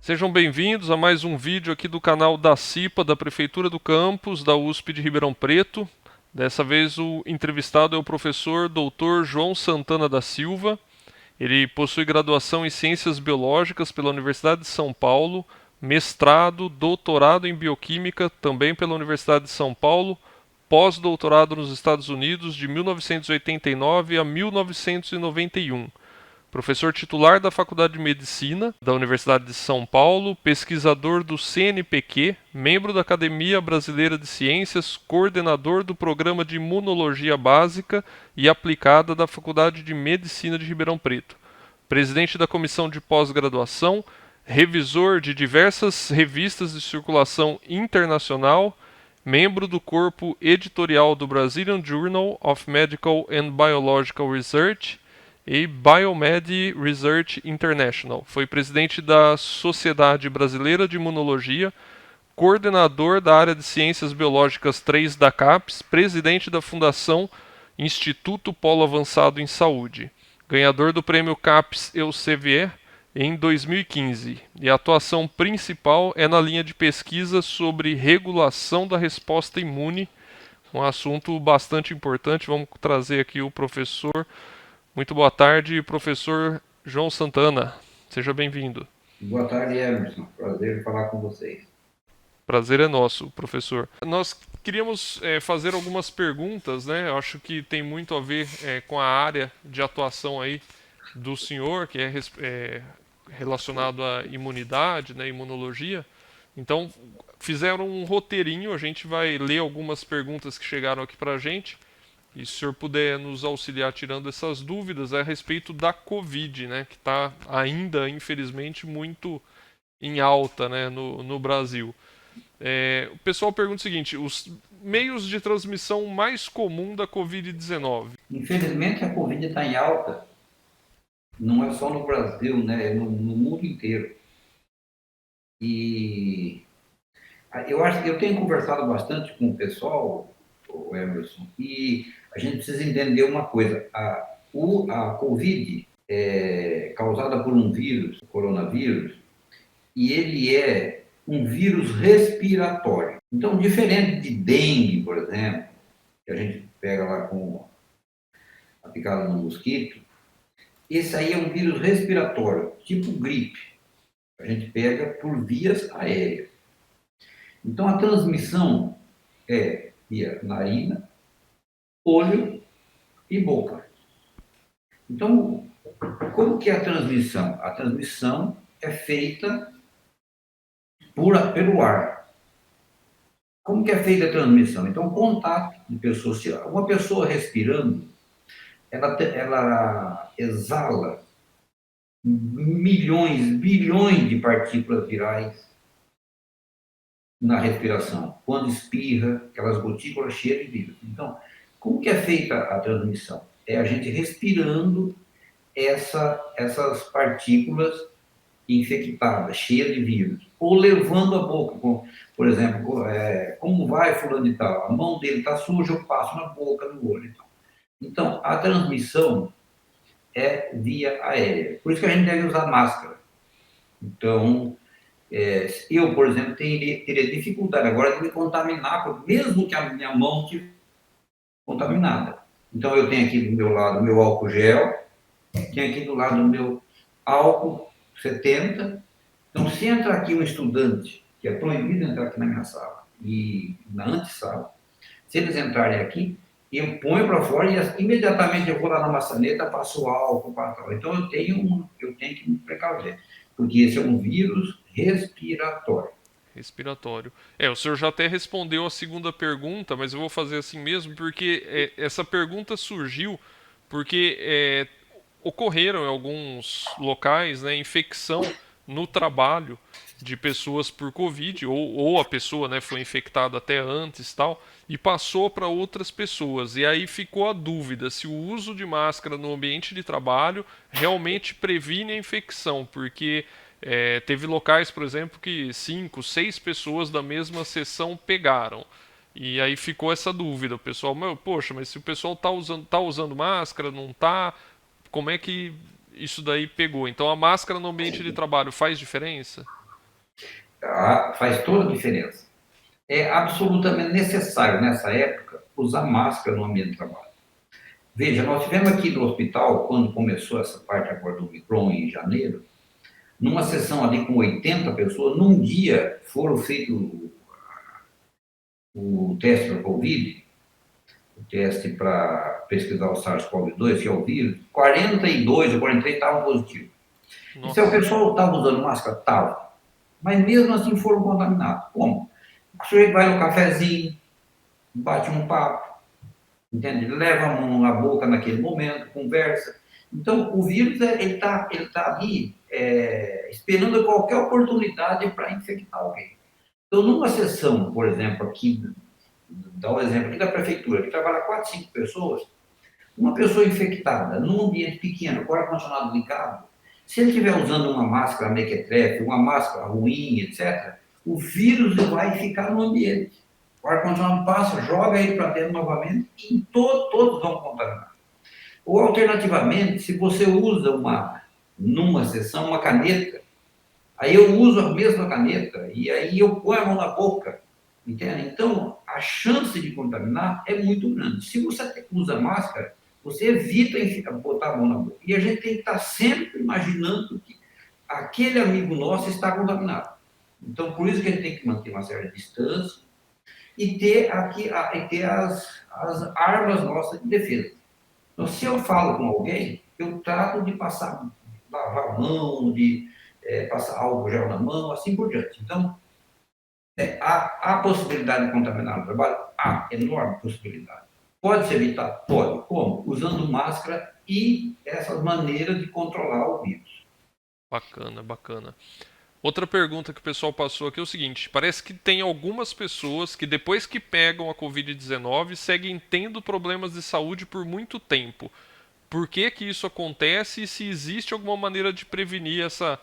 Sejam bem-vindos a mais um vídeo aqui do canal da CIPA, da Prefeitura do Campus, da USP de Ribeirão Preto. Dessa vez o entrevistado é o professor Dr. João Santana da Silva. Ele possui graduação em Ciências Biológicas pela Universidade de São Paulo, mestrado, doutorado em Bioquímica também pela Universidade de São Paulo, pós-doutorado nos Estados Unidos de 1989 a 1991. Professor titular da Faculdade de Medicina da Universidade de São Paulo, pesquisador do CNPq, membro da Academia Brasileira de Ciências, coordenador do Programa de Imunologia Básica e Aplicada da Faculdade de Medicina de Ribeirão Preto, presidente da Comissão de Pós-Graduação, revisor de diversas revistas de circulação internacional, membro do corpo editorial do Brazilian Journal of Medical and Biological Research e Biomed Research International. Foi presidente da Sociedade Brasileira de Imunologia, coordenador da área de Ciências Biológicas 3 da CAPES, presidente da Fundação Instituto Polo Avançado em Saúde, ganhador do prêmio CAPES Elsevier em 2015. E a atuação principal é na linha de pesquisa sobre regulação da resposta imune, um assunto bastante importante. Vamos trazer aqui o professor. Muito boa tarde, professor João Santana. Seja bem-vindo. Boa tarde, Emerson. Prazer falar com vocês. Prazer é nosso, professor. Nós queríamos fazer algumas perguntas, né? Eu acho que tem muito a ver com a área de atuação aí do senhor, que é relacionado à imunidade, né, imunologia. Então, fizeram um roteirinho, a gente vai ler algumas perguntas que chegaram aqui para a gente. E se o senhor puder nos auxiliar tirando essas dúvidas a respeito da Covid, né, que está ainda, infelizmente, muito em alta, né, no Brasil. O pessoal pergunta o seguinte: os meios de transmissão mais comum da Covid-19? Infelizmente, a Covid está em alta. Não é só no Brasil, né? É no mundo inteiro. E eu acho que eu tenho conversado bastante com o pessoal, o Emerson, e a gente precisa entender uma coisa. A Covid é causada por um vírus, o coronavírus, e ele é um vírus respiratório. Então, diferente de dengue, por exemplo, que a gente pega lá com a picada no mosquito, esse aí é um vírus respiratório, tipo gripe. A gente pega por vias aéreas. Então, a transmissão é via narina, olho e boca. Então, como que é a transmissão? A transmissão é feita pelo ar. Como que é feita a transmissão? Então, contato de pessoas. Se uma pessoa respirando, ela exala milhões, bilhões de partículas virais na respiração. Quando espirra, aquelas gotículas cheias de vírus. Então, como que é feita a transmissão? É a gente respirando essas partículas infectadas, cheias de vírus. Ou levando a boca, por exemplo, como vai fulano de tal? A mão dele está suja, eu passo na boca, no olho e tal. Então, a transmissão é via aérea. Por isso que a gente deve usar máscara. Então, eu, por exemplo, teria dificuldade agora de me contaminar, mesmo que a minha mão estivesse contaminada. Então, eu tenho aqui do meu lado o meu álcool gel, tenho aqui do lado o meu álcool 70. Então, se entrar aqui um estudante, que é proibido entrar aqui na minha sala, e na antessala, se eles entrarem aqui, eu ponho para fora e imediatamente eu vou lá na maçaneta, passo o álcool para tal. Então, eu tenho que me precaver, porque esse é um vírus respiratório. Respiratório. O senhor já até respondeu a segunda pergunta, mas eu vou fazer assim mesmo, porque essa pergunta surgiu porque ocorreram em alguns locais, né, infecção no trabalho de pessoas por Covid, ou a pessoa, né, foi infectada até antes tal, e passou para outras pessoas. E aí ficou a dúvida se o uso de máscara no ambiente de trabalho realmente previne a infecção, porque teve locais, por exemplo, que 5, 6 pessoas da mesma sessão pegaram. E aí ficou essa dúvida. O pessoal, poxa, mas se o pessoal tá usando máscara, não tá, como é que isso daí pegou? Então a máscara no ambiente de trabalho faz diferença? Faz toda a diferença. É absolutamente necessário, nessa época, usar máscara no ambiente de trabalho. Veja, nós tivemos aqui no hospital, quando começou essa parte agora do Omicron em janeiro, numa sessão ali com 80 pessoas, num dia foram feitos o teste para Covid, o teste para pesquisar o SARS-CoV-2, que é o vírus, 42 ou 43 estavam positivos. E se o Nossa. pessoal estava usando máscara? Estava. Mas mesmo assim foram contaminados. Como? O sujeito vai no cafezinho, bate um papo, entende? Leva a mão na boca naquele momento, conversa. Então, o vírus ele tá ali esperando qualquer oportunidade para infectar alguém. Então, numa sessão, por exemplo, aqui, dá um exemplo aqui da prefeitura, que trabalha 4, 5 pessoas, uma pessoa infectada num ambiente pequeno, com ar-condicionado ligado, se ele estiver usando uma máscara mequetrefe, uma máscara ruim, etc., o vírus vai ficar no ambiente. O ar-condicionado passa, joga ele para dentro novamente e todos vão contaminar. Ou, alternativamente, se você usa numa sessão, uma caneta, aí eu uso a mesma caneta e aí eu ponho a mão na boca, entende? Então, a chance de contaminar é muito grande. Se você usa máscara, você evita botar a mão na boca. E a gente tem que estar sempre imaginando que aquele amigo nosso está contaminado. Então, por isso que a gente tem que manter uma certa distância e ter, as armas nossas de defesa. Então, se eu falo com alguém, eu trato de lavar a mão, de passar álcool gel na mão, assim por diante. Então, há possibilidade de contaminar no trabalho? Há enorme possibilidade. Pode se evitar? Pode. Como? Usando máscara e essas maneiras de controlar o vírus. Bacana, bacana. Outra pergunta que o pessoal passou aqui é o seguinte: parece que tem algumas pessoas que depois que pegam a Covid-19 seguem tendo problemas de saúde por muito tempo. Por que que isso acontece e se existe alguma maneira de prevenir essa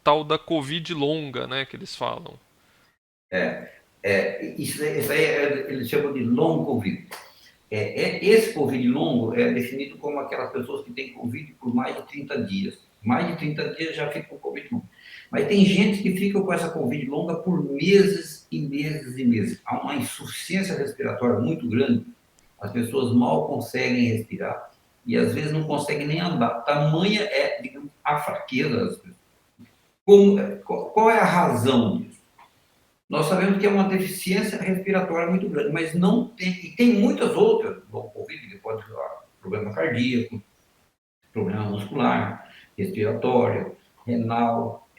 tal da Covid longa, né, que eles falam? Isso aí eles chamam de long Covid. Esse Covid longo é definido como aquelas pessoas que têm Covid por mais de 30 dias. Mais de 30 dias já fica com Covid longo. Mas tem gente que fica com essa Covid longa por meses e meses e meses. Há uma insuficiência respiratória muito grande. As pessoas mal conseguem respirar e às vezes não conseguem nem andar. Tamanha é, digamos, a fraqueza das pessoas. Qual é a razão disso? Nós sabemos que é uma deficiência respiratória muito grande, mas não tem, e tem muitas outras, no Covid, que pode ser problema cardíaco, problema muscular, respiratório, renal,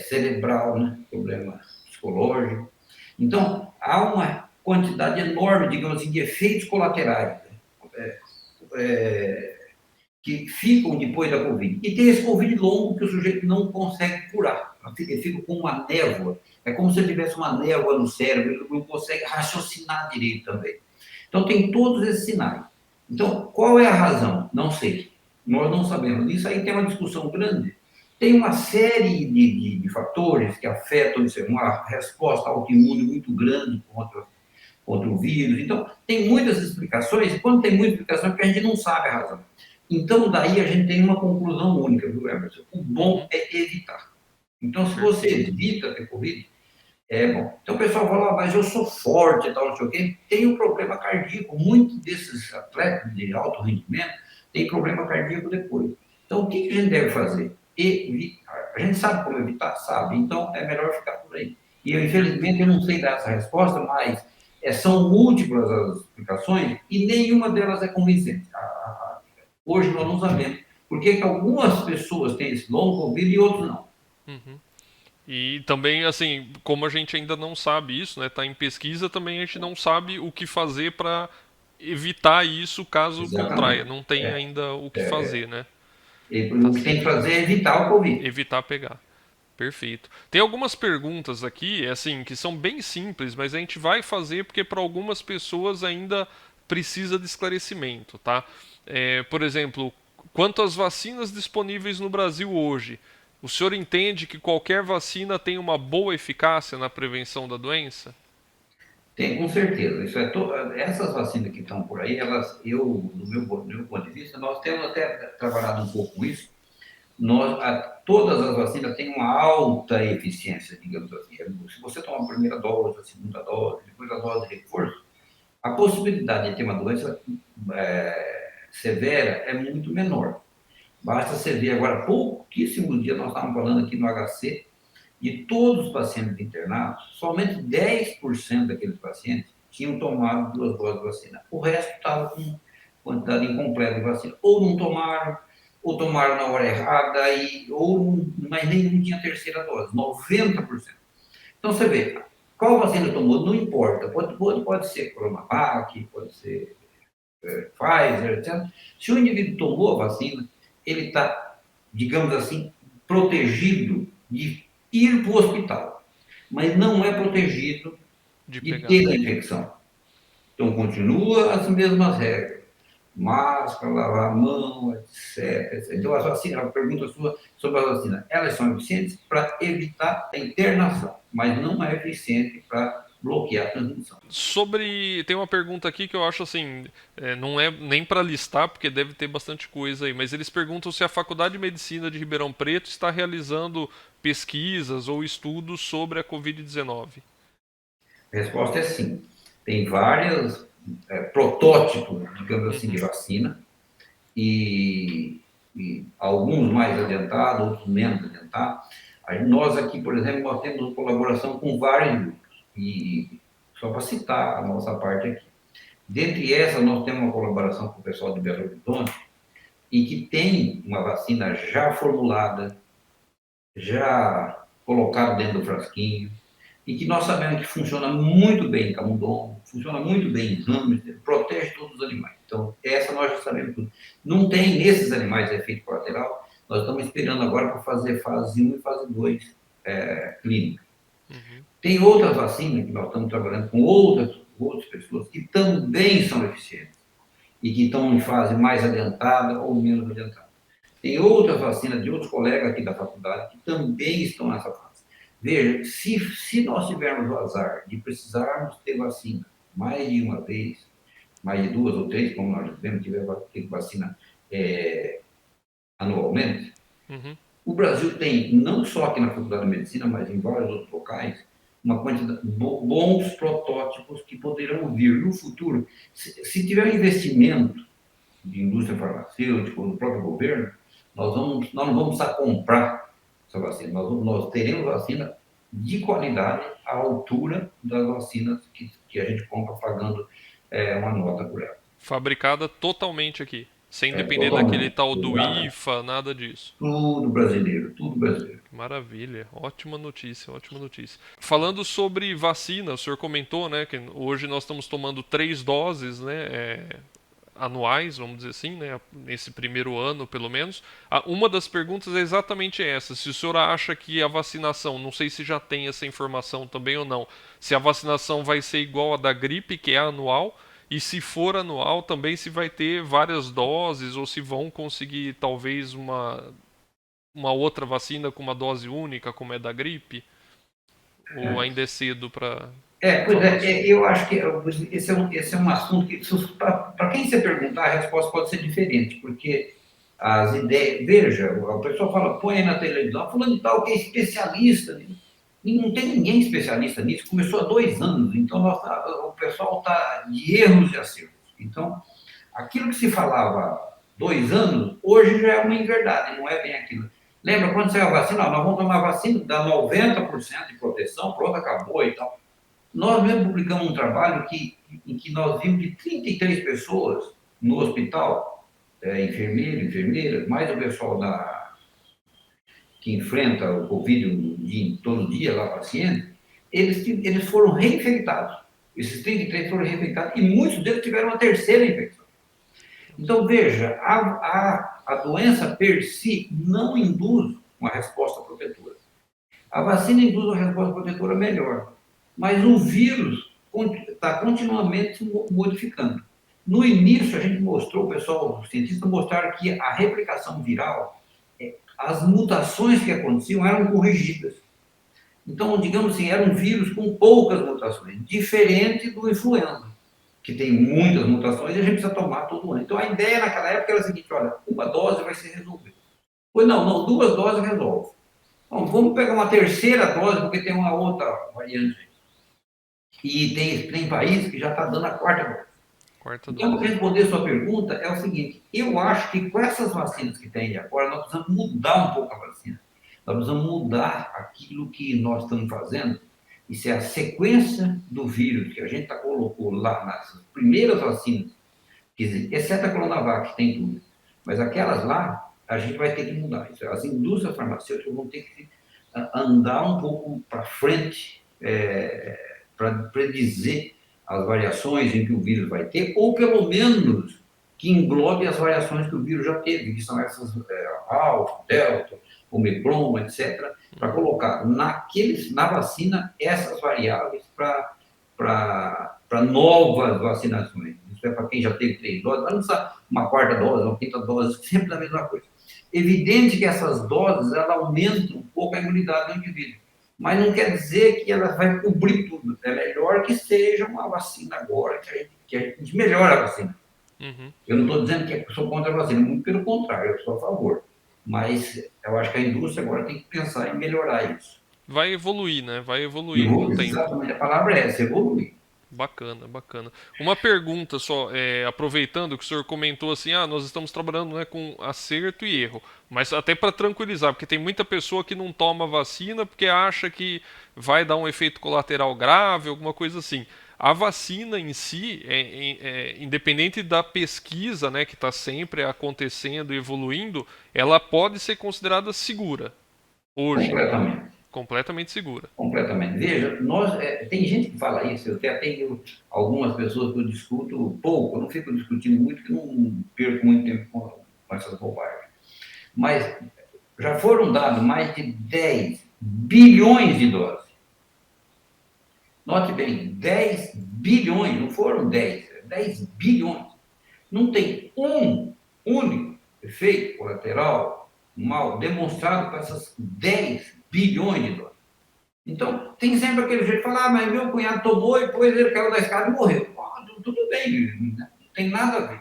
cerebral, né? Problema psicológico. Então, há uma quantidade enorme, digamos assim, de efeitos colaterais, né? Que ficam depois da Covid. E tem esse Covid longo que o sujeito não consegue curar. Ele fica com uma névoa. É como se ele tivesse uma névoa no cérebro, ele não consegue raciocinar direito também. Então, tem todos esses sinais. Então, qual é a razão? Não sei. Nós não sabemos. Isso aí tem uma discussão grande. Tem uma série de fatores que afetam isso, uma resposta autoimune muito grande contra o vírus. Então, tem muitas explicações. Quando tem muita explicação, é porque a gente não sabe a razão. Então, daí a gente tem uma conclusão única, viu, Emerson? O bom Uhum, é evitar. Então, se você perfeito. evita ter Covid, é bom. Então, o pessoal fala, mas eu sou forte e tal, não sei o quê. Tem um problema cardíaco. Muitos desses atletas de alto rendimento têm problema cardíaco depois. Então, o que a gente deve fazer? Evitar. A gente sabe como evitar? Sabe. Então, é melhor ficar por aí. E, eu, infelizmente, eu não sei dar essa resposta, mas são múltiplas as explicações e nenhuma delas é convincente. Hoje nós não sabemos por que algumas pessoas têm esse long Covid e outros não. Uhum. E também, assim, como a gente ainda não sabe isso, né, tá em pesquisa, também a gente não sabe o que fazer para evitar isso caso contraia. Exatamente. Não tem ainda o que fazer, né? E Tá o que tem que certo. fazer é evitar o Covid. Evitar pegar. Perfeito. Tem algumas perguntas aqui, assim, que são bem simples, mas a gente vai fazer porque para algumas pessoas ainda precisa de esclarecimento, tá? Por exemplo, quanto às vacinas disponíveis no Brasil hoje, o senhor entende que qualquer vacina tem uma boa eficácia na prevenção da doença? Tem, com certeza. Essas vacinas que estão por aí, elas, do meu ponto de vista, nós temos até trabalhado um pouco com isso, todas as vacinas têm uma alta eficiência, digamos assim. Se você tomar a primeira dose, a segunda dose, depois a dose de reforço, a possibilidade de ter uma doença severa é muito menor. Basta você ver agora, pouquíssimos dias, nós estávamos falando aqui no HC, de todos os pacientes internados, somente 10% daqueles pacientes tinham tomado 2 doses de vacina. O resto estava com quantidade incompleta de vacina. Ou não tomaram, ou tomaram na hora errada, mas nem tinha terceira dose, 90%. Então, você vê, qual vacina tomou, não importa. Pode ser Coronavac, pode ser Pfizer, etc. Se o indivíduo tomou a vacina, ele está, digamos assim, protegido de ir para o hospital, mas não é protegido de ter a infecção. Então, continua as mesmas regras. Máscara, lavar a mão, etc. Então, a pergunta sua sobre a vacina, elas são eficientes para evitar a internação, mas não é eficiente para bloquear a transmissão. Tem uma pergunta aqui que eu acho assim, não é nem para listar, porque deve ter bastante coisa aí, mas eles perguntam se a Faculdade de Medicina de Ribeirão Preto está realizando pesquisas ou estudos sobre a Covid-19. A resposta é sim. Tem vários protótipos, digamos assim, de vacina, e alguns mais adiantados, outros menos adiantados. Nós aqui, por exemplo, nós temos colaboração com vários grupos, e só para citar a nossa parte aqui. Dentre essas, nós temos uma colaboração com o pessoal de Belo Horizonte, e que tem uma vacina já formulada, já colocada dentro do frasquinho, e que nós sabemos que funciona muito bem em camundongo, funciona muito bem em hamster, protege todos os animais. Então, essa nós já sabemos tudo. Não tem nesses animais efeito colateral, nós estamos esperando agora para fazer fase 1 e fase 2 clínica. Uhum. Tem outras vacinas que nós estamos trabalhando com outras pessoas que também são eficientes e que estão em fase mais adiantada ou menos adiantada. Tem outras vacinas de outros colegas aqui da faculdade que também estão nessa fase. Veja, se nós tivermos o azar de precisarmos ter vacina mais de uma vez, mais de 2 ou 3, como nós devemos ter vacina anualmente, o Brasil tem, não só aqui na Faculdade de Medicina, mas em vários outros locais, uma quantidade de bons protótipos que poderão vir no futuro. Se tiver um investimento de indústria farmacêutica ou do próprio governo, nós não vamos precisar comprar essa vacina. Nós teremos vacina de qualidade à altura das vacinas que a gente compra pagando uma nota por ela. Fabricada totalmente aqui, sem depender daquele tal do IFA, nada disso. Tudo brasileiro, tudo brasileiro. Maravilha, ótima notícia, ótima notícia. Falando sobre vacina, o senhor comentou, né, que hoje nós estamos tomando 3 doses, né, anuais, vamos dizer assim, né, nesse primeiro ano, pelo menos. Uma das perguntas é exatamente essa, se o senhor acha que a vacinação, não sei se já tem essa informação também ou não, se a vacinação vai ser igual a da gripe, que é anual, e se for anual, também se vai ter várias doses, ou se vão conseguir talvez uma outra vacina com uma dose única, como é da gripe? Ou ainda é cedo para... eu acho que esse é um assunto que, para quem você perguntar, a resposta pode ser diferente, porque as ideias... Veja, o pessoal fala, põe aí na televisão, fulano de tal que é especialista nisso. E não tem ninguém especialista nisso, começou há 2 anos, então o pessoal está de erros e acertos. Então, aquilo que se falava há 2 anos, hoje já é uma inverdade, não é bem aquilo. Lembra quando saiu a vacina? Nós vamos tomar vacina, dá 90% de proteção, pronto, acabou e tal. Nós mesmo publicamos um trabalho em que nós vimos que 33 pessoas no hospital, enfermeiras, mais o pessoal que enfrenta o Covid todo dia, lá paciente, eles foram reinfectados. Esses 33 foram reinfectados e muitos deles tiveram uma terceira infecção. Então, veja, a doença per si não induz uma resposta protetora. A vacina induz uma resposta protetora melhor, mas o vírus está continuamente se modificando. No início, a gente mostrou, o pessoal, os cientistas mostraram que a replicação viral, as mutações que aconteciam eram corrigidas. Então, digamos assim, era um vírus com poucas mutações, diferente do influenza, que tem muitas mutações e a gente precisa tomar todo ano. Então, a ideia naquela época era a seguinte, olha, uma dose vai ser resolvida. Pois não, não, 2 doses resolve. Bom, vamos pegar uma terceira dose, porque tem uma outra variante. E tem país que já está dando a quarta dose. Quarta Então, dose. responder sua pergunta é o seguinte: eu acho que com essas vacinas que tem agora, nós precisamos mudar um pouco a vacina. Nós precisamos mudar aquilo que nós estamos fazendo. Isso é a sequência do vírus que a gente colocou lá nas primeiras vacinas, quer dizer, exceto a Coronavac, que tem tudo. Mas aquelas lá, a gente vai ter que mudar. As indústrias farmacêuticas vão ter que andar um pouco para frente, para predizer as variações em que o vírus vai ter, ou pelo menos que englobe as variações que o vírus já teve, que são essas alfa, delta, omicron, etc., para colocar na vacina essas variáveis para novas vacinações. Isso é para quem já teve 3 doses, mas não precisa uma quarta dose, uma quinta dose, sempre a mesma coisa. Evidente que essas doses ela aumentam um pouco a imunidade do indivíduo, mas não quer dizer que ela vai cobrir tudo. É melhor que seja uma vacina agora, que a gente melhore a vacina. Uhum. Eu não estou dizendo que eu sou contra a vacina, muito pelo contrário, eu sou a favor. Mas eu acho que a indústria agora tem que pensar em melhorar isso. Vai evoluir, né? Vai evoluir com o tempo. Exatamente, a palavra é essa, evoluir. Bacana, bacana. Uma pergunta só, aproveitando que o senhor comentou assim, nós estamos trabalhando, né, com acerto e erro, mas até para tranquilizar, porque tem muita pessoa que não toma vacina porque acha que vai dar um efeito colateral grave, alguma coisa assim. A vacina em si, independente da pesquisa, né, que está sempre acontecendo e evoluindo, ela pode ser considerada segura hoje, Completamente. completamente segura. Completamente. Veja, tem gente que fala isso, eu até tenho algumas pessoas que eu discuto pouco, eu não fico discutindo muito, porque não perco muito tempo com essas bobagens. Mas já foram dados mais de 10 bilhões de doses. Note bem, 10 bilhões, não foram 10, 10 bilhões. Não tem um único efeito colateral mal demonstrado com essas 10 bilhões de doses. Então, tem sempre aquele jeito de falar, mas meu cunhado tomou e depois ele caiu da escada e morreu. Tudo bem, não tem nada a ver.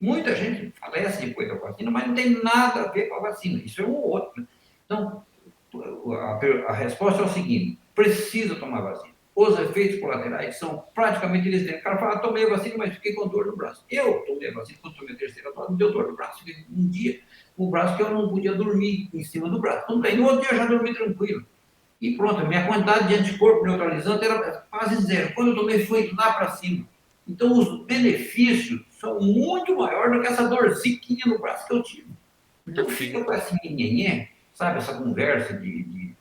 Muita gente falece depois da vacina, mas não tem nada a ver com a vacina. Isso é um ou outro. Então, a resposta é o seguinte: precisa tomar vacina. Os efeitos colaterais são praticamente inexistentes. O cara fala, tomei a vacina, mas fiquei com dor no braço. Eu tomei a vacina, quando tomei a terceira dose, me deu dor no braço. Fiquei um dia com o braço que eu não podia dormir em cima do braço. Tudo bem, no outro dia eu já dormi tranquilo. E pronto, a minha quantidade de anticorpo neutralizante era quase zero. Quando eu tomei, foi lá para cima. Então, os benefícios são muito maiores do que essa dorziquinha no braço que eu tive. Então, fica com essa nhenhenhé, sabe? Essa conversa de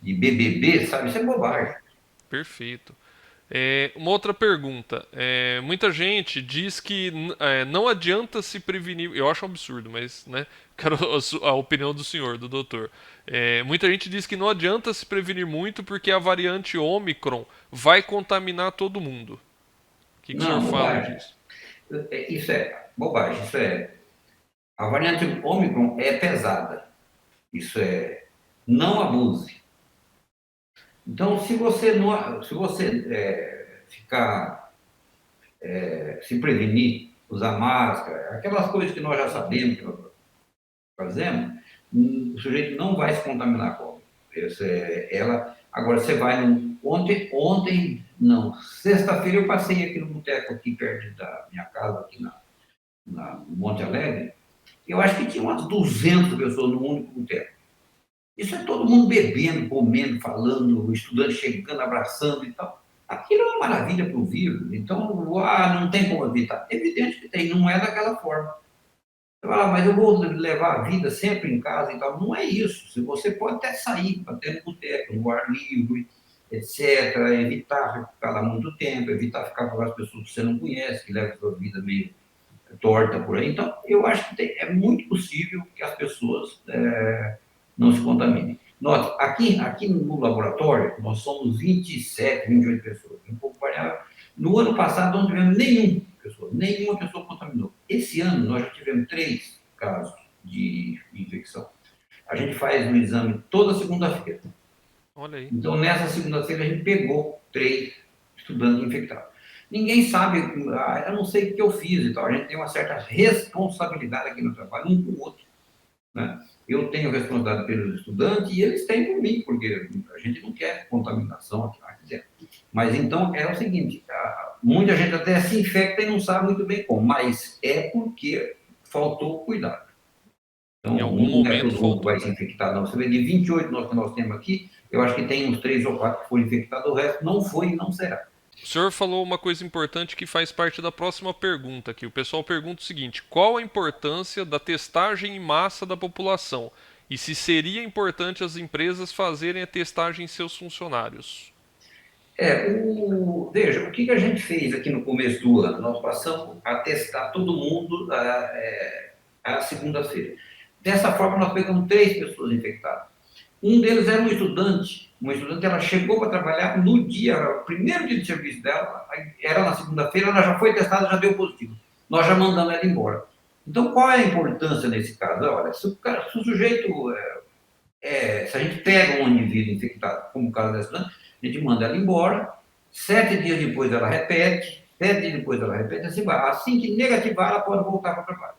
BBB, sabe? Isso é bobagem. Perfeito. Uma outra pergunta. Muita gente diz que não adianta se prevenir. Eu acho um absurdo, mas né, quero a opinião do senhor, do doutor. Muita gente diz que não adianta se prevenir muito porque a variante Omicron vai contaminar todo mundo. O que o senhor Não, fala bobagem. disso? Isso é bobagem. Isso é. A variante Ômicron é pesada. Isso é. Não abuse. Então, se você não, se você ficar se prevenir, usar máscara, aquelas coisas que nós já sabemos que nós fazemos, o sujeito não vai se contaminar com ela. Agora, você vai ontem, não, sexta-feira eu passei aqui no boteco, aqui perto da minha casa, aqui na Monte Alegre, eu acho que tinha umas 200 pessoas no único boteco. Isso é todo mundo bebendo, comendo, falando, o estudante chegando, abraçando e tal. Aquilo é uma maravilha para o vírus. Então, não tem como evitar. É evidente que tem, não é daquela forma. Você fala, mas eu vou levar a vida sempre em casa e tal. Não é isso. Se você pode até sair, até no boteco, no ar livre, etc. Evitar ficar lá muito tempo, evitar ficar com as pessoas que você não conhece, que levam a sua vida meio torta por aí. Então, eu acho que é muito possível que as pessoas não se contaminem. Note, aqui no laboratório, nós somos 27, 28 pessoas, um pouco variável. No ano passado, não tivemos nenhuma pessoa contaminou. Esse ano, nós já tivemos 3 casos de infecção. A gente faz um exame toda segunda-feira. Olha aí. Então, nessa segunda-feira, a gente pegou 3 estudantes infectados. Ninguém sabe, eu não sei o que eu fiz e tal. A gente tem uma certa responsabilidade aqui no trabalho, um com o outro. né? Eu tenho responsabilidade pelos estudantes e eles têm por mim, porque a gente não quer contaminação aqui dentro. Mas então é o seguinte: muita gente até se infecta e não sabe muito bem como, mas é porque faltou cuidado. Em Então, algum não é momento todo mundo que vai faltou. se infectar, não. Você vê de 28 que nós temos aqui, eu acho que tem uns 3 ou 4 que foram infectados, o resto não foi e não será. O senhor falou uma coisa importante que faz parte da próxima pergunta aqui. O pessoal pergunta o seguinte: qual a importância da testagem em massa da população? E se seria importante as empresas fazerem a testagem em seus funcionários? Veja, o que a gente fez aqui no começo do ano? Nós passamos a testar todo mundo a segunda-feira. Dessa forma, nós pegamos 3 pessoas infectadas. Um deles era uma estudante, ela chegou para trabalhar no dia, o primeiro dia de serviço dela, era na segunda-feira, ela já foi testada, já deu positivo. Nós já mandamos ela embora. Então, qual é a importância nesse caso? Olha, se o sujeito, se a gente pega um indivíduo infectado, como o caso dessa estudante, a gente manda ela embora, 7 dias depois ela repete, 7 dias depois ela repete, assim vai. Assim que negativar, ela pode voltar para o trabalho.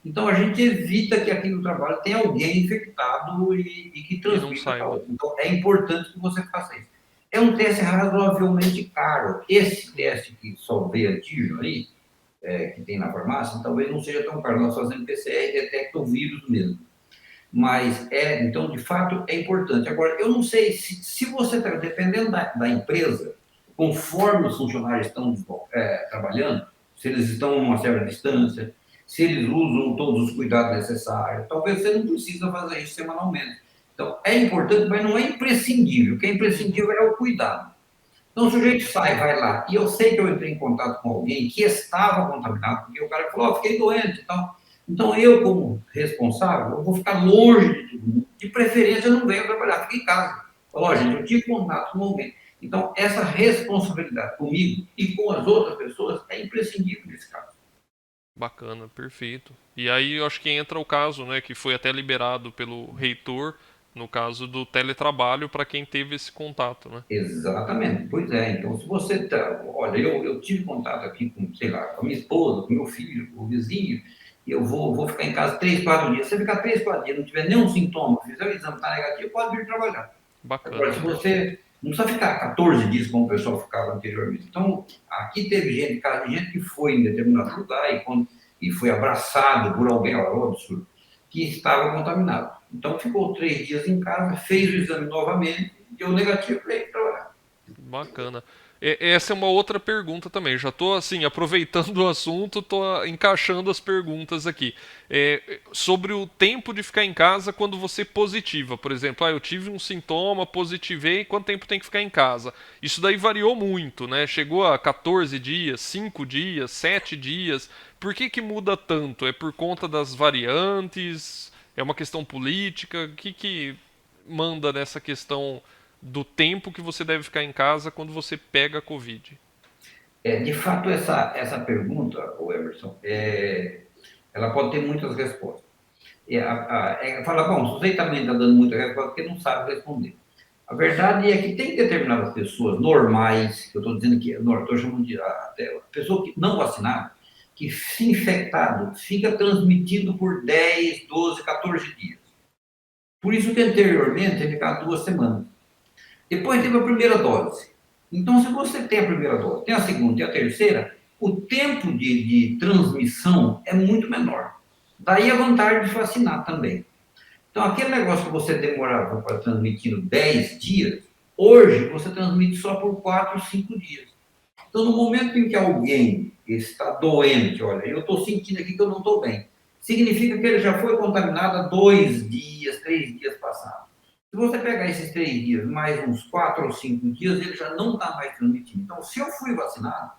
Então, a gente evita que aqui no trabalho tenha alguém infectado e que E não transmita para saiba. outro. Então, é importante que você faça isso. É um teste razoavelmente caro. Esse teste que só vê antígeno aí, que tem na farmácia, talvez não seja tão caro. Nós fazemos PCR e detecta o vírus mesmo. Mas então, de fato, é importante. Agora, eu não sei se você está, dependendo da empresa, conforme os funcionários estão trabalhando, se eles estão a uma certa distância, se eles usam todos os cuidados necessários, talvez você não precisa fazer isso semanalmente. Então, é importante, mas não é imprescindível. O que é imprescindível é o cuidado. Então, o sujeito sai, vai lá, e eu sei que eu entrei em contato com alguém que estava contaminado, porque o cara falou, oh, fiquei doente e tal. Então, eu, como responsável, eu vou ficar longe de todo mundo. De preferência, eu não venho trabalhar, fico em casa. Falou, oh, gente, eu tive contato com alguém. Então, essa responsabilidade comigo e com as outras pessoas é imprescindível nesse caso. Bacana, perfeito. E aí eu acho que entra o caso, né, que foi até liberado pelo reitor, no caso do teletrabalho para quem teve esse contato, né? Exatamente, pois é. Então, se você tá, olha, eu tive contato aqui com, sei lá, com a minha esposa, com meu filho, com o vizinho, e eu vou ficar em casa 3, 4 dias. Se você ficar 3, 4 dias, não tiver nenhum sintoma, fizer o exame, está negativo, pode vir trabalhar. Agora, Bacana, se perfeito. você não precisa ficar 14 dias como o pessoal ficava anteriormente. Então, aqui teve gente, caso de gente que foi em determinado lugar e foi abraçado por alguém, olha, um absurdo, que estava contaminado. Então, ficou 3 dias em casa, fez o exame novamente, deu negativo, veio trabalhar. Bacana. Essa é uma outra pergunta também. Já estou assim aproveitando o assunto, estou encaixando as perguntas aqui. Sobre o tempo de ficar em casa quando você positiva, por exemplo, eu tive um sintoma, positivei, quanto tempo tem que ficar em casa? Isso daí variou muito, né? Chegou a 14 dias, 5 dias, 7 dias. Por que que muda tanto? É por conta das variantes? É uma questão política? O que que manda nessa questão do tempo que você deve ficar em casa quando você pega a Covid? De fato, essa pergunta, o Emerson, ela pode ter muitas respostas. Fala, bom, o sujeito também está dando muita resposta porque não sabe responder. A verdade é que tem determinadas pessoas normais, que eu estou dizendo que, estou chamando de até, pessoa que não vacinada, que se infectado fica transmitindo por 10, 12, 14 dias. Por isso que anteriormente ele ficava 2 semanas. Depois teve a primeira dose. Então, se você tem a primeira dose, tem a segunda e a terceira, o tempo de transmissão é muito menor. Daí a vantagem de vacinar também. Então, aquele negócio que você demorava para transmitir 10 dias, hoje você transmite só por 4, 5 dias. Então, no momento em que alguém está doente, olha, eu estou sentindo aqui que eu não estou bem, significa que ele já foi contaminado há 2 dias, 3 dias passados. Se você pegar esses 3 dias, mais uns 4 ou 5 dias, ele já não está mais transmitindo. Então, se eu fui vacinado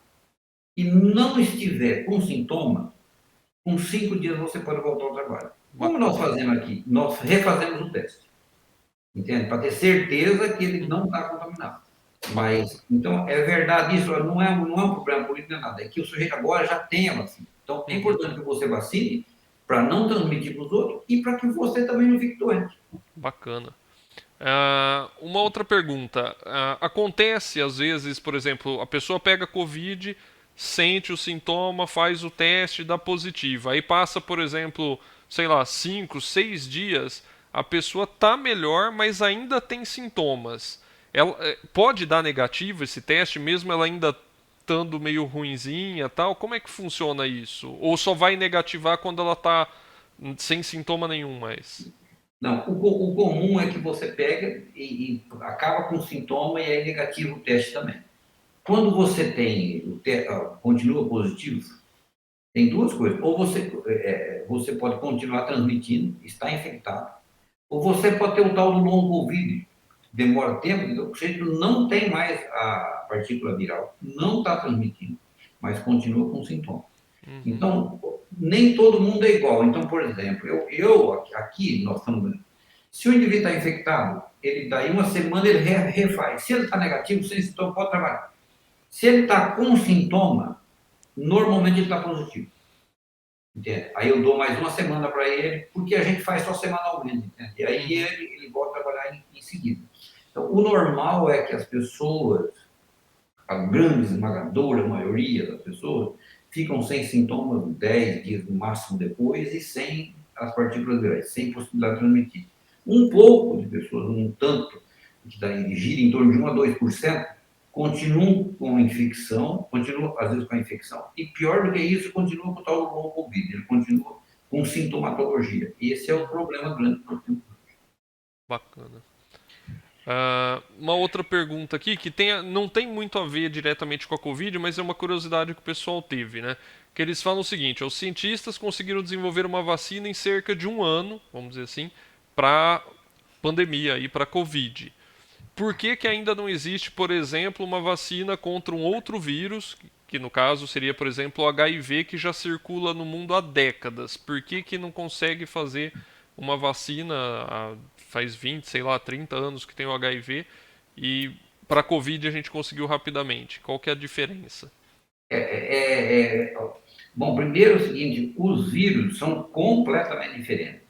e não estiver com sintoma, com 5 dias você pode voltar ao trabalho. Como nós Bacana. fazemos aqui? Nós refazemos o teste, entende? Para ter certeza que ele não está contaminado. Bacana. Mas, então, é verdade isso, não é um problema político, não é nada. É que o sujeito agora já tem a vacina. Então, é Uhum. importante que você vacine para não transmitir para os outros e para que você também não fique doente. Bacana. Uma outra pergunta. Acontece, às vezes, por exemplo, a pessoa pega Covid, sente o sintoma, faz o teste, dá positivo. Aí passa, por exemplo, sei lá, 5, 6 dias, a pessoa tá melhor, mas ainda tem sintomas. Ela, pode dar negativo esse teste, mesmo ela ainda estando meio ruinzinha, tal? Como é que funciona isso? Ou só vai negativar quando ela tá sem sintoma nenhum mais? Não, o comum é que você pega e acaba com sintoma e é negativo o teste também. Quando você tem continua positivo, tem duas coisas. Ou você pode continuar transmitindo, está infectado, ou você pode ter o tal do long COVID, demora tempo, então, o sujeito não tem mais a partícula viral, não está transmitindo, mas continua com sintoma. Uhum, Então, nem todo mundo é igual. Então, por exemplo, aqui nós estamos. Se o indivíduo está infectado, ele daí uma semana ele refaz. Se ele está negativo, sem sintoma, pode trabalhar. Se ele está com sintoma, normalmente ele está positivo. Entende? Aí eu dou mais uma semana para ele, porque a gente faz só semanalmente. Entende? E aí uhum, ele volta a trabalhar em seguida. Então, o normal é que as pessoas, a grande esmagadora maioria das pessoas, ficam sem sintomas 10 dias no máximo depois e sem as partículas virais, sem possibilidade de transmitir. Um pouco de pessoas, um tanto, que gira em torno de 1 a 2%, continuam com infecção, continuam às vezes com a infecção, e pior do que isso, continua com o tal do long Covid, ele continua com sintomatologia. Esse é o uhum. problema grande que nós temos. Bacana. Uma outra pergunta aqui que não tem muito a ver diretamente com a Covid, mas é uma curiosidade que o pessoal teve, né? Que eles falam o seguinte: os cientistas conseguiram desenvolver uma vacina em cerca de um ano, vamos dizer assim, para pandemia e para Covid. Por que, que ainda não existe, por exemplo, uma vacina contra um outro vírus, que no caso seria, por exemplo, o HIV, que já circula no mundo há décadas? Por que, que não consegue fazer uma vacina faz 20, sei lá, 30 anos que tem o HIV e para a Covid a gente conseguiu rapidamente? Qual que é a diferença? É, é, é, Bom, primeiro é o seguinte, os vírus são completamente diferentes.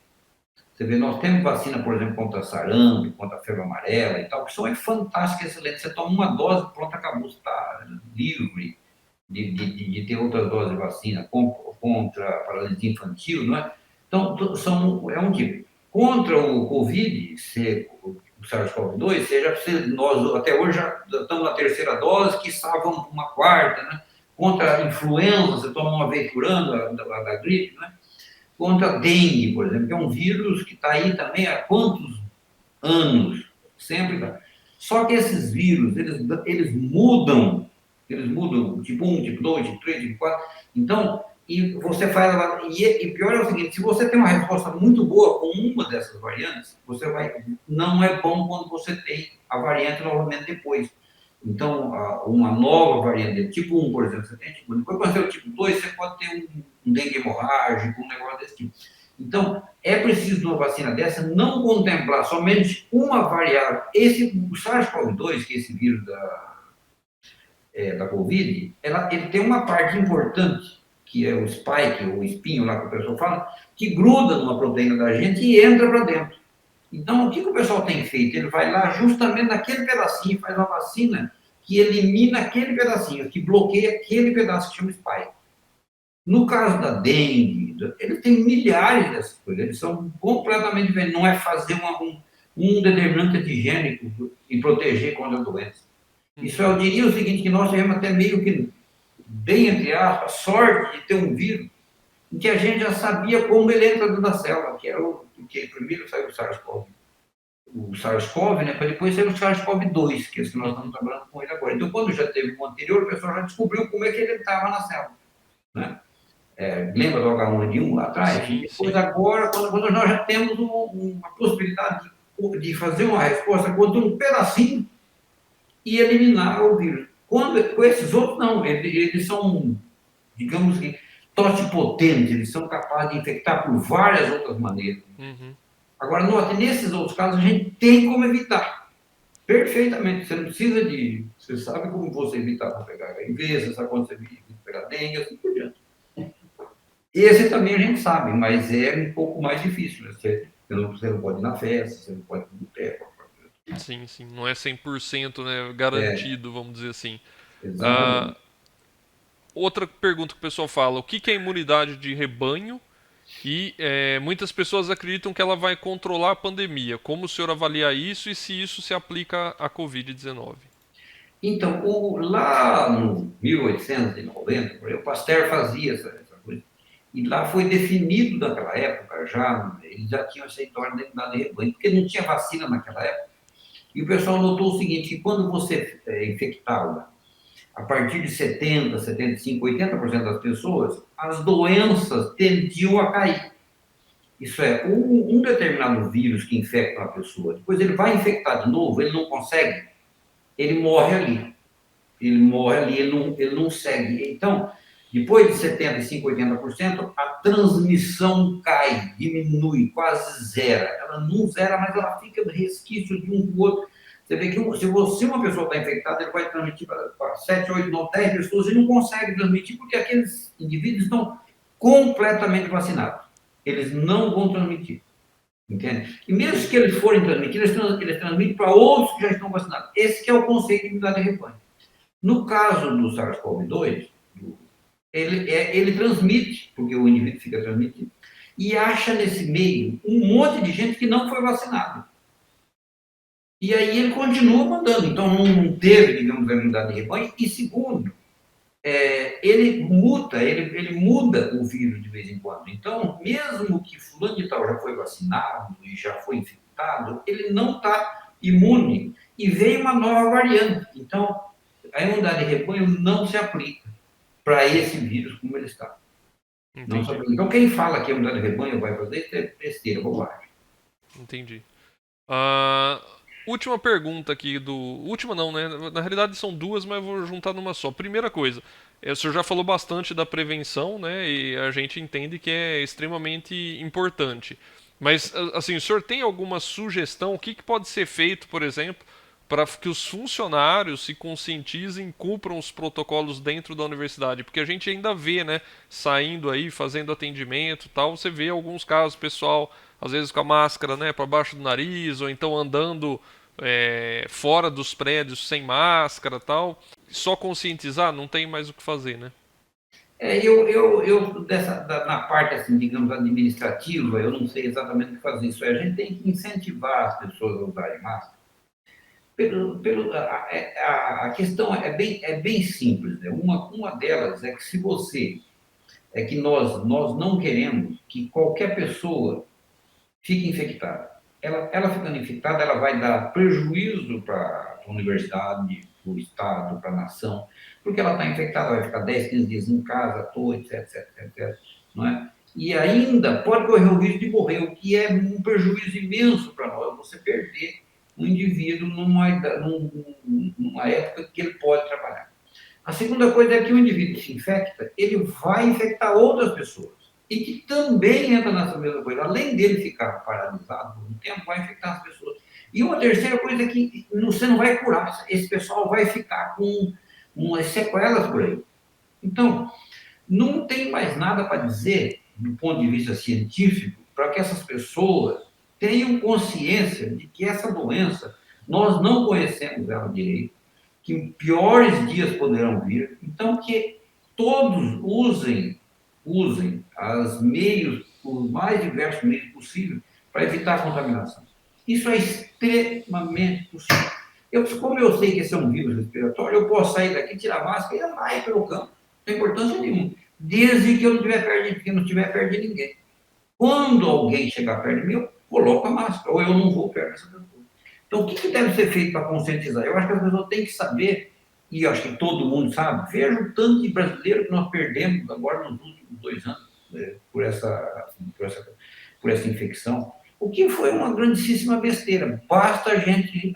Você vê, nós temos vacina, por exemplo, contra sarampo, contra a febre amarela e tal, que são fantásticas, excelentes. Você toma uma dose, pronto, acabou, você está livre de ter outras doses de vacina contra a paralisia infantil, não é? Então, é um tipo. Contra o Covid, o SARS-CoV-2, nós até hoje já estamos na terceira dose, que estavam uma quarta, né? Contra a influenza, você toma uma vez por ano, da gripe, né? Contra a dengue, por exemplo, que é um vírus que está aí também há quantos anos? Sempre está. Só que esses vírus, eles mudam, tipo 1, tipo 2, tipo 3, tipo 4. Então, e você faz. E pior é o seguinte: se você tem uma resposta muito boa com uma dessas variantes, você vai. Não é bom quando você tem a variante novamente depois. Então, uma nova variante, tipo 1, por exemplo, você tem tipo 1. Depois, quando você tem o tipo 2, você pode ter um dengue hemorrágico, um negócio desse tipo. Então, é preciso, numa vacina dessa, não contemplar somente uma variável. O SARS-CoV-2, que é esse vírus da Covid, ele tem uma parte importante, que é o spike, ou o espinho lá que o pessoal fala, que gruda numa proteína da gente e entra para dentro. Então, o que o pessoal tem feito? Ele vai lá justamente naquele pedacinho, faz uma vacina que elimina aquele pedacinho, que bloqueia aquele pedaço que chama spike. No caso da dengue, ele tem milhares dessas coisas, eles são completamente diferentes. Não é fazer um determinante antigênico e proteger contra a doença. Isso Uhum, eu diria o seguinte, que nós tivemos até meio que, bem entre aspas, sorte de ter um vírus em que a gente já sabia como ele entra dentro da célula, que era que primeiro saiu o SARS-CoV, né, para depois sair o SARS-CoV-2, que é esse que nós estamos uhum. trabalhando com ele agora. Então, quando já teve o anterior, o pessoal já descobriu como é que ele estava na célula, né? Lembra do H1N1 lá atrás? E Sim, depois, sim. agora, quando nós já temos uma possibilidade de fazer uma resposta contra um pedacinho e eliminar o vírus. Com esses outros, não. Eles são, digamos que, totipotentes, eles são capazes de infectar por várias outras maneiras. Uhum. Agora, note, nesses outros casos, a gente tem como evitar. Perfeitamente. Você não precisa de. Você sabe como você evitar para pegar HIV, você sabe como você evita pegar dengue, assim por diante. Esse também a gente sabe, mas é um pouco mais difícil. Né? Você não pode ir na festa, você não pode ir no boteco. Sim, sim. Não é 100%, né, É, garantido, vamos dizer assim. Ah, exatamente. outra pergunta que o pessoal fala: o que é imunidade de rebanho? E muitas pessoas acreditam que ela vai controlar a pandemia. Como o senhor avalia isso e se isso se aplica à Covid-19? Então, lá no 1890, por exemplo, o Pasteur fazia essa coisa. E lá foi definido naquela época, já, eles já tinham essa história da imunidade de rebanho, porque não tinha vacina naquela época. E o pessoal notou o seguinte, que quando você infectava a partir de 70, 75, 80% das pessoas, as doenças tendiam a cair. Isso é, um determinado vírus que infecta uma pessoa, depois ele vai infectar de novo, ele não consegue, ele morre ali. Ele morre ali, ele não segue. Então, depois de 75, 80%, a transmissão cai, diminui, quase zera. Ela não zera, mas ela fica resquício de um para o outro. Você vê que se uma pessoa está infectada, ele vai transmitir para 7, 8, 9, 10 pessoas e não consegue transmitir porque aqueles indivíduos estão completamente vacinados. Eles não vão transmitir. Entende? E mesmo que eles forem transmitir, eles transmitem para outros que já estão vacinados. Esse que é o conceito de imunidade de rebanho. No caso do SARS-CoV-2, ele transmite, porque o indivíduo fica transmitindo, e acha nesse meio um monte de gente que não foi vacinado. E aí ele continua mandando. Então não teve, digamos, a imunidade de rebanho. E segundo, ele muda o vírus de vez em quando. Então, mesmo que fulano de tal já foi vacinado e já foi infectado, ele não está imune. E veio uma nova variante. Então, a imunidade de rebanho não se aplica para esse vírus como ele está. Não se aplica. Então, quem fala que a imunidade de rebanho vai fazer isso é besteira, bobagem. Entendi. Última pergunta aqui do. Última não, né? Na realidade são duas, mas eu vou juntar numa só. Primeira coisa, o senhor já falou bastante da prevenção, né? E a gente entende que é extremamente importante. Mas, assim, o senhor tem alguma sugestão? O que pode ser feito, por exemplo, para que os funcionários se conscientizem, cumpram os protocolos dentro da universidade? Porque a gente ainda vê, né, saindo aí, fazendo atendimento e tal, você vê alguns casos, pessoal, às vezes com a máscara, né, para baixo do nariz, ou então andando fora dos prédios sem máscara tal. Só conscientizar, não tem mais o que fazer, né? Na parte, assim, digamos, administrativa, eu não sei exatamente o que fazer isso. A gente tem que incentivar as pessoas a usarem máscara. A questão é bem simples. Né? Uma delas é que se você que nós não queremos que qualquer pessoa fique infectada. Ela ficando infectada, ela vai dar prejuízo para a universidade, para o Estado, para a nação, porque ela está infectada, vai ficar 10, 15 dias em casa, à toa, etc, etc, etc. Não é? E ainda pode correr o risco de morrer, o que é um prejuízo imenso para nós, você perder um indivíduo numa época que ele pode trabalhar. A segunda coisa é que o indivíduo se infecta, ele vai infectar outras pessoas. E que também entra nessa mesma coisa. Além dele ficar paralisado por um tempo, vai infectar as pessoas. E uma terceira coisa é que você não vai curar. Esse pessoal vai ficar com umas sequelas por aí. Então, não tem mais nada para dizer, do ponto de vista científico, para que essas pessoas tenham consciência de que essa doença, nós não conhecemos ela direito, que piores dias poderão vir. Então, que todos usem os mais diversos meios possíveis para evitar a contaminação. Isso é extremamente possível. Como eu sei que esse é um vírus respiratório, eu posso sair daqui, tirar a máscara e andar pelo campo. Não tem importância nenhuma. Desde que eu não estiver perto de ninguém. Quando alguém chegar perto de mim, eu coloco a máscara, ou eu não vou perto dessa pessoa. Então, o que deve ser feito para conscientizar? Eu acho que as pessoas têm que saber, e eu acho que todo mundo sabe, veja o tanto de brasileiro que nós perdemos agora nos últimos 2 anos por essa infecção, o que foi uma grandíssima besteira. Basta a gente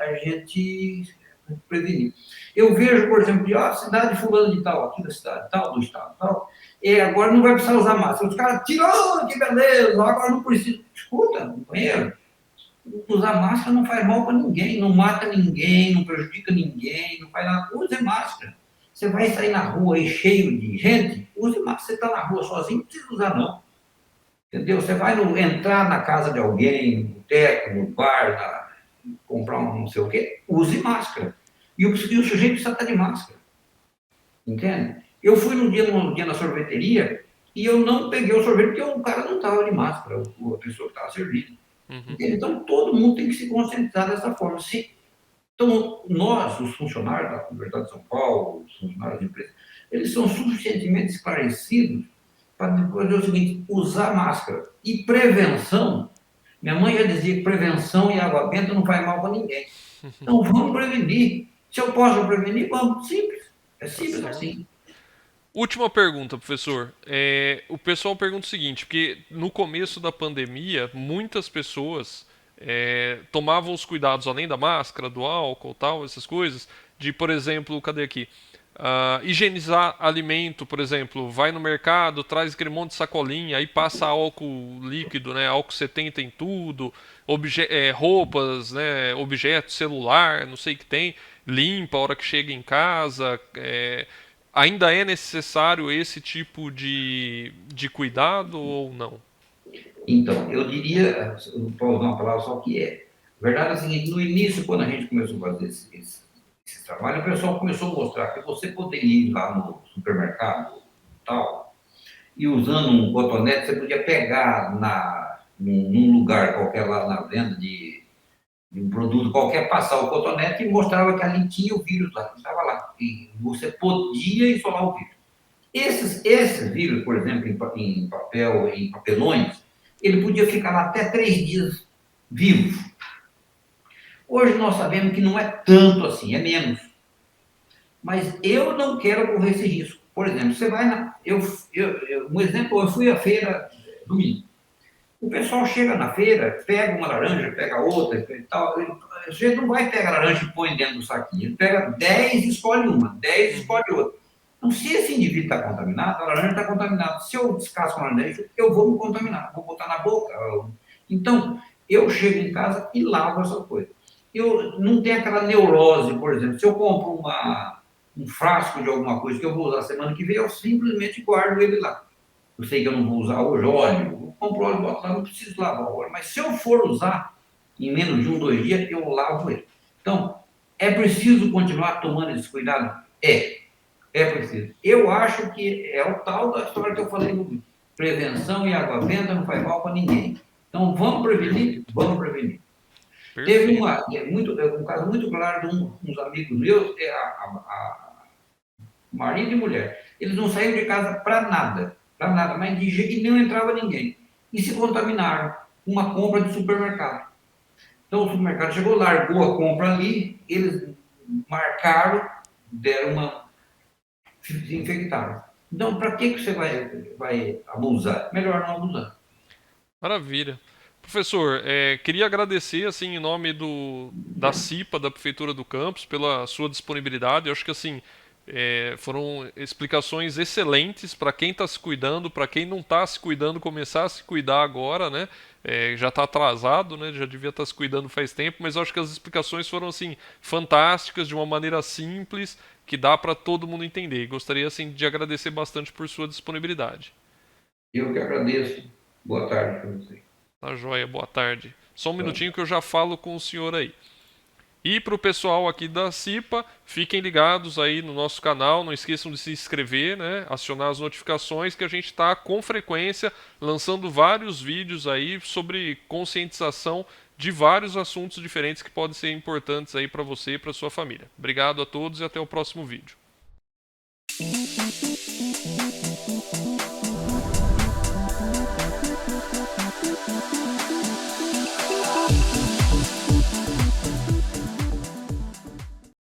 prevenir. Eu vejo, por exemplo, a cidade fulana de tal, aqui da cidade tal, do estado tal, e agora não vai precisar usar máscara. Os caras tiram, que beleza, agora não precisa. Escuta, companheiro, usar máscara não faz mal para ninguém, não mata ninguém, não prejudica ninguém, não faz nada. Use máscara. Você vai sair na rua aí cheio de gente, use máscara. Você está na rua sozinho, não precisa usar, não. Entendeu? Você vai entrar na casa de alguém, no boteco, no bar, comprar um não sei o quê, use máscara. E o sujeito precisa estar de máscara. Entende? Eu fui num dia na sorveteria e eu não peguei o sorvete porque o cara não estava de máscara, a pessoa que estava servindo. Uhum. Então, todo mundo tem que se conscientizar dessa forma. Então, nós, os funcionários da Universidade de São Paulo, os funcionários da empresa, eles são suficientemente esclarecidos para depois dizer o seguinte: usar máscara. E prevenção, minha mãe já dizia que prevenção e água benta não faz mal para ninguém. Então, vamos prevenir. Se eu posso prevenir, vamos. Simples. É Tá simples certo. assim. Última pergunta, professor. O pessoal pergunta o seguinte, porque no começo da pandemia, muitas pessoas tomavam os cuidados, além da máscara, do álcool, tal, essas coisas, de, por exemplo, cadê aqui? Higienizar alimento, por exemplo, vai no mercado, traz aquele monte de sacolinha, aí passa álcool líquido, né, álcool 70 em tudo, roupas, né, objetos, celular, não sei o que tem, limpa a hora que chega em casa, ainda é necessário esse tipo de cuidado ou não? Então, eu diria, para usar uma palavra só que é. A verdade é a seguinte: no início, quando a gente começou a fazer esse trabalho, o pessoal começou a mostrar que você poderia ir lá no supermercado, tal, e usando um cotonete, você podia pegar num lugar qualquer lá na venda de um produto qualquer, passar o cotonete e mostrava que ali tinha o vírus lá, estava lá. E você podia isolar o vírus. Esses vírus, por exemplo, em papel, em papelões, ele podia ficar lá até 3 dias vivo. Hoje nós sabemos que não é tanto assim, é menos. Mas eu não quero correr esse risco. Por exemplo, você vai na. Um exemplo, eu fui à feira domingo. O pessoal chega na feira, pega uma laranja, pega outra e tal. Você não vai pegar a laranja e põe dentro do saquinho. Ele pega 10 e escolhe uma, 10 e Uhum. escolhe outra. Então, se esse indivíduo está contaminado, a laranja está contaminada. Se eu descasco a laranja, eu vou me contaminar, vou botar na boca. Então, eu chego em casa e lavo essa coisa. Eu não tenho aquela neurose, por exemplo. Se eu compro um frasco de alguma coisa que eu vou usar semana que vem, eu simplesmente guardo ele lá. Eu sei que eu não vou usar hoje óleo, eu compro óleo, boto lá, não preciso lavar o óleo. Mas se eu for usar em menos de 2 dias, eu lavo ele. Então, é preciso continuar tomando esse cuidado? É preciso. Eu acho que é o tal da história que eu falei no vídeo. Prevenção e água benta não faz mal para ninguém. Então, vamos prevenir? Vamos prevenir. Teve Perfeito. um caso muito claro de uns amigos meus, marido e mulher. Eles não saíram de casa para nada, mas de jeito nenhum entrava ninguém. E se contaminaram com uma compra de supermercado. Então o supermercado chegou, largou a compra ali, eles marcaram, deram uma. Se infectaram. Então, para que você vai abusar? Melhor não abusar. Maravilha. Professor, queria agradecer, assim, em nome da CIPA, da Prefeitura do Campus, pela sua disponibilidade. Eu acho que, assim, foram explicações excelentes para quem está se cuidando, para quem não está se cuidando, começar a se cuidar agora, né? Já está atrasado, né? Já devia estar se cuidando faz tempo, mas eu acho que as explicações foram, assim, fantásticas, de uma maneira simples, que dá para todo mundo entender. E gostaria, assim, de agradecer bastante por sua disponibilidade. Eu que agradeço. Boa tarde para você. Tá joia, boa tarde. Só um Então, minutinho que eu já falo com o senhor aí. E para o pessoal aqui da CIPA, fiquem ligados aí no nosso canal, não esqueçam de se inscrever, né? Acionar as notificações que a gente está com frequência lançando vários vídeos aí sobre conscientização de vários assuntos diferentes que podem ser importantes aí para você e para sua família. Obrigado a todos e até o próximo vídeo.